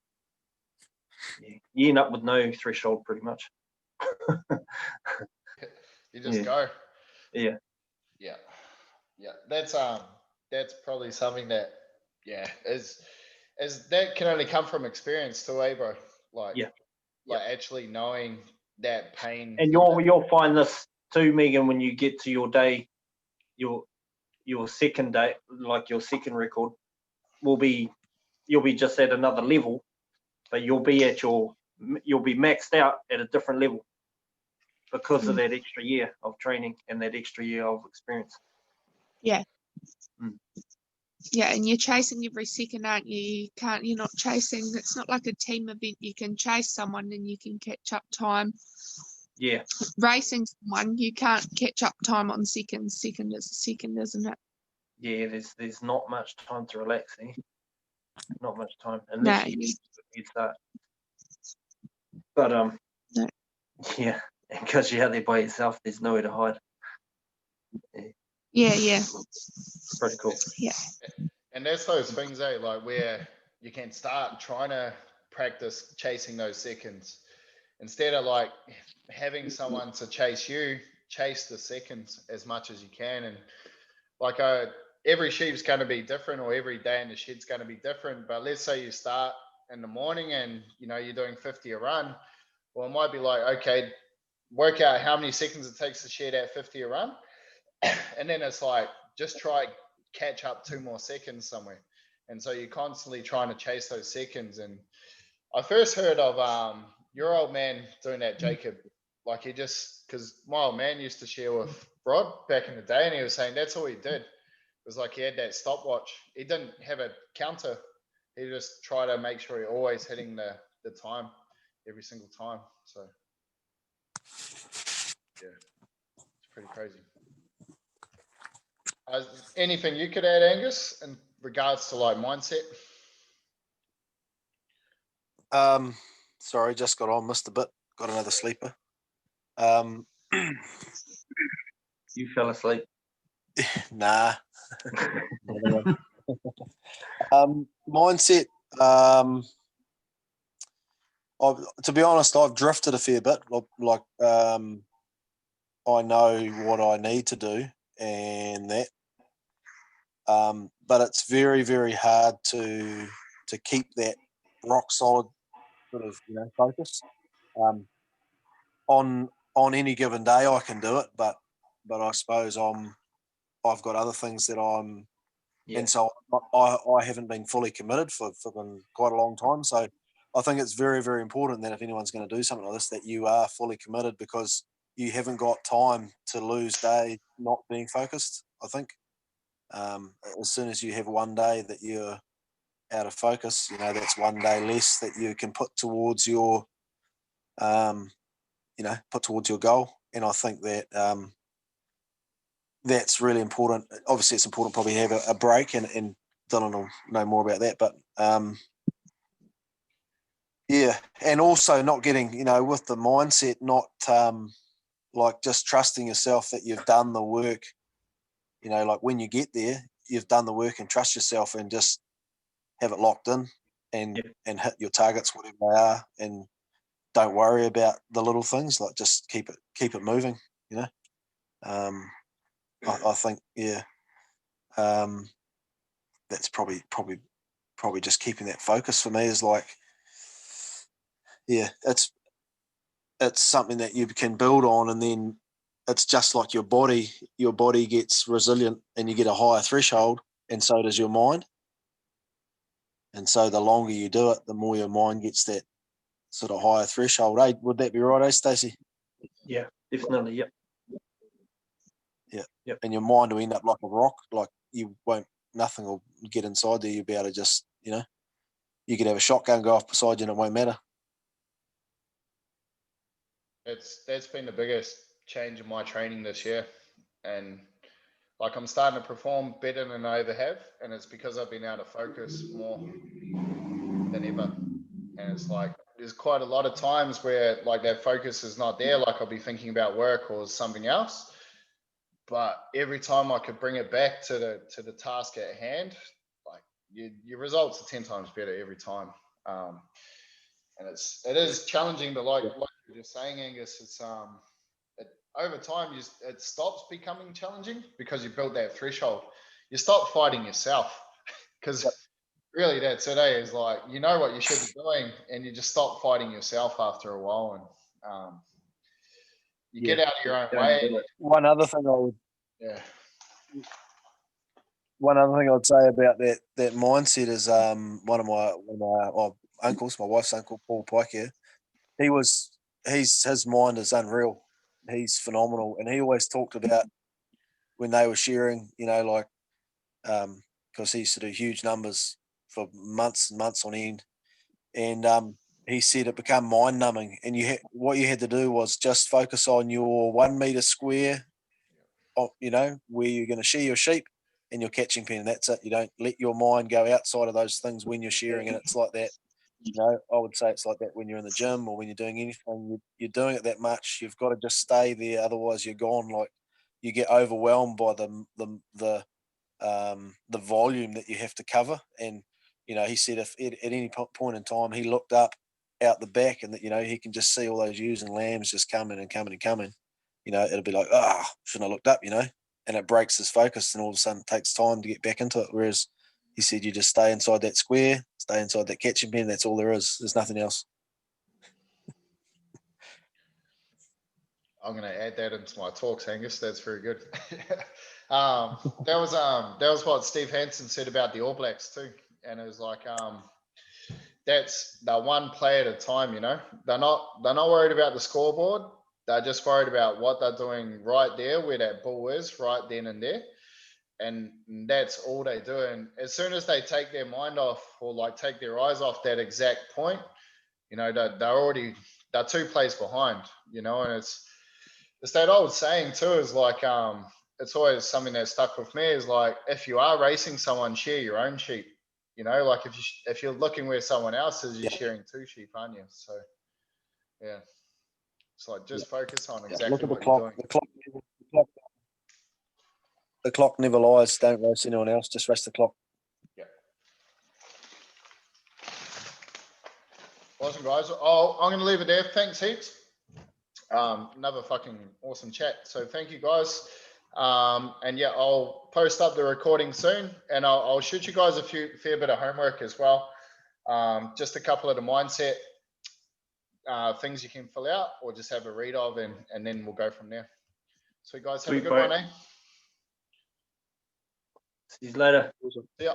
Yeah. You end up with no threshold pretty much. You just go. Yeah. That's probably something that is that can only come from experience too, bro? Like actually knowing that pain. And you'll find this too, Megan, when you get to your day, your second day, like your second record, you'll be just at another level, but you'll be maxed out at a different level because of that extra year of training and that extra year of experience. Yeah. Yeah, and you're chasing every second, aren't you? You're not chasing, it's not like a team event. You can chase someone and you can catch up time. Yeah. Racing someone, you can't catch up time on seconds. Second is a second, isn't it? Yeah, there's not much time to relax, eh? Not much time unless you start. But no. Yeah, because you're out there by yourself, there's nowhere to hide. Yeah. Pretty cool. Yeah. And that's those things, like where you can start trying to practice chasing those seconds instead of like having someone to chase you. Chase the seconds as much as you can, and like every sheep's going to be different, or every day in the shed's going to be different. But let's say you start in the morning and you're doing 50 a run. Well, it might be like, okay, work out how many seconds it takes to shed at 50 a run, and then it's like just try catch up 2 more seconds somewhere. And so you're constantly trying to chase those seconds. And I first heard of your old man doing that, Jacob. Like because my old man used to shear with Rod back in the day, and he was saying that's all he did. It was like he had that stopwatch. He didn't have a counter. He just tried to make sure he always hitting the time every single time. So yeah, it's pretty crazy. Anything you could add, Angus, in regards to like mindset? Sorry, just got on, missed a bit. Got another sleeper. You fell asleep. Nah. Mindset. To be honest, I've drifted a fair bit. Like, I know what I need to do and that. But it's very, very hard to keep that rock solid sort of focus. On any given day, I can do it, but I suppose I've got other things that I'm, and so I haven't been fully committed for quite a long time. So I think it's very, very important that if anyone's going to do something like this, that you are fully committed, because you haven't got time to lose day not being focused. I think as soon as you have one day that you're out of focus, that's one day less that you can put towards your goal. And I think that that's really important. Obviously, it's important probably have a break, and Dylan will know more about that. But and also not getting, with the mindset, not like just trusting yourself that you've done the work. Like when you get there, you've done the work, and trust yourself, and just have it locked in, and hit your targets, whatever they are, and don't worry about the little things. Like just keep it moving. I think that's probably just keeping that focus for me is like it's something that you can build on, and then it's just like your body gets resilient and you get a higher threshold, and so does your mind. And so the longer you do it, the more your mind gets that sort of higher threshold. Would that be right, Stacey? Yeah, definitely. Yep. Yeah. Yep. And your mind will end up like a rock, like nothing will get inside there. You'll be able to just, you could have a shotgun go off beside you and it won't matter. That's been the biggest change in my training this year, and like I'm starting to perform better than I ever have, and it's because I've been able to focus more than ever. And it's like there's quite a lot of times where like that focus is not there, like I'll be thinking about work or something else, but every time I could bring it back to the task at hand, like your results are 10 times better every time. And it is challenging, but like you're just saying, Angus, it's over time it stops becoming challenging because you build that threshold. You stop fighting yourself, because really that's it. Is like you know what you should be doing, and you just stop fighting yourself after a while, and you get out of your own way. One other thing Yeah. One other thing I'd say about that mindset is one of my uncles, my wife's uncle, Paul Pike here. His mind is unreal. He's phenomenal, and he always talked about when they were shearing, like because he used to do huge numbers for months and months on end, and he said it became mind numbing, and what you had to do was just focus on your 1 meter square, where you're going to shear your sheep and your catching pen. That's it. You don't let your mind go outside of those things when you're shearing, and it's like that. I would say it's like that when you're in the gym or when you're doing anything. You're doing it that much. You've got to just stay there, otherwise you're gone. Like you get overwhelmed by the volume that you have to cover. And he said if at any point in time he looked up out the back and that he can just see all those ewes and lambs just coming and coming and coming, it'll be like, shouldn't I looked up, and it breaks his focus, and all of a sudden it takes time to get back into it. Whereas he said you just stay inside that square, stay inside that catching pen. That's all there is. There's nothing else. I'm going to add that into my talks, Angus. That's very good. That was what Steve Hansen said about the All Blacks too, and it was like they're one play at a time. They're not worried about the scoreboard. They're just worried about what they're doing right there, where that ball is, right then and there, and that's all they do. And as soon as they take their mind off or like take their eyes off that exact point, they're 2 plays behind. And it's that old saying too, is like it's always something that stuck with me, is like if you are racing someone, shear your own sheep. Like if you're looking where someone else is, you're shearing 2 sheep, aren't you? So yeah, it's like just focus on exactly what you're doing. The clock never lies. Don't race anyone else, just race the clock. Yeah. Awesome, guys. I'm going to leave it there. Thanks heaps. Another fucking awesome chat. So thank you, guys. And yeah, I'll post up the recording soon, and I'll shoot you guys a fair bit of homework as well. Just a couple of the mindset things you can fill out or just have a read of, and then we'll go from there. So you guys have a good one, eh? See you later. See ya.